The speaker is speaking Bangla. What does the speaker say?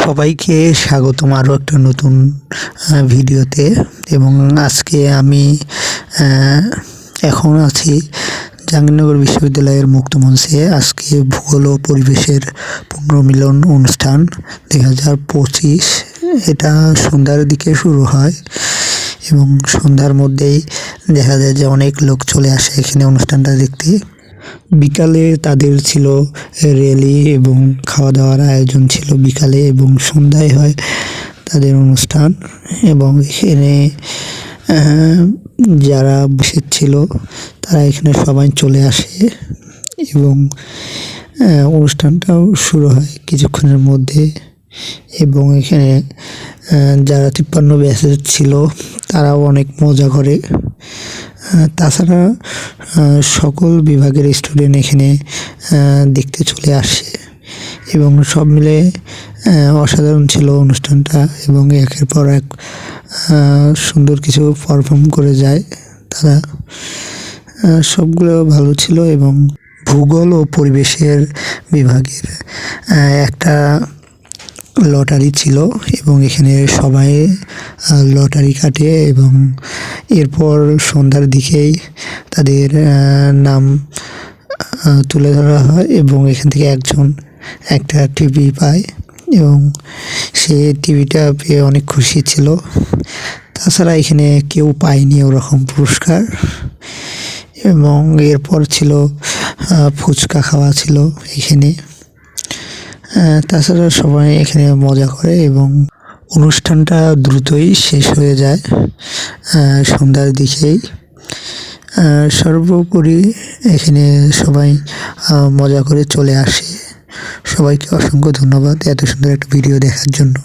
সবাইকে স্বাগতম আরও একটা নতুন ভিডিওতে। এবং আজকে আমি এখন আছি জাহাঙ্গীরনগর বিশ্ববিদ্যালয়ের মুক্ত মঞ্চে। আজকে ভূগোল ও পরিবেশের পুনর্মিলন অনুষ্ঠান 2025 এটা সন্ধ্যার দিকে শুরু হয় এবং সন্ধ্যার মধ্যেই দেখা যায় যে অনেক লোক চলে আসে এখানে অনুষ্ঠানটা দেখতে। বিকালে তাদের ছিল র্যালি এবং খাওয়া দাওয়ার আয়োজন ছিল বিকালে, এবং সন্ধ্যায় হয় তাদের অনুষ্ঠান। এবং এখানে যারা বসেছিল তারা এখানে সবাই চলে আসে এবং অনুষ্ঠানটাও শুরু হয় কিছুক্ষণের মধ্যে। এবং এখানে যারা 53 ব্যাচের ছিল তারাও অনেক মজা করে। তাছাড়া সকল বিভাগের স্টুডেন্ট এখানে দেখতে চলে আসে এবং সব মিলে অসাধারণ ছিল অনুষ্ঠানটা। এবং একের পর এক সুন্দর কিছু পারফর্ম করে যায় তারা, সবগুলো ভালো ছিল। এবং ভূগোল ও পরিবেশের বিভাগের একটা লটারি ছিল এবং এখানে সবাই লটারি কাটে এবং এরপর সন্ধ্যার দিকেই তাদের নাম তুলে ধরা হয় এবং এখান থেকে একজন একটা টিভি পায় এবং সে টিভিটা পেয়ে অনেক খুশি ছিল। তাছাড়া এখানে কেউ পায়নি ওরকম পুরস্কার। এবং এরপর ছিল ফুচকা খাওয়া ছিল এখানে। তাছাড়া সবাই এখানে মজা করে এবং অনুষ্ঠানটা দ্রুতই শেষ হয়ে যায় সন্ধ্যার দিকেই। সর্বোপরি এখানে সবাই মজা করে চলে আসে। সবাইকে অসংখ্য ধন্যবাদ এত সুন্দর একটা ভিডিও দেখার জন্য।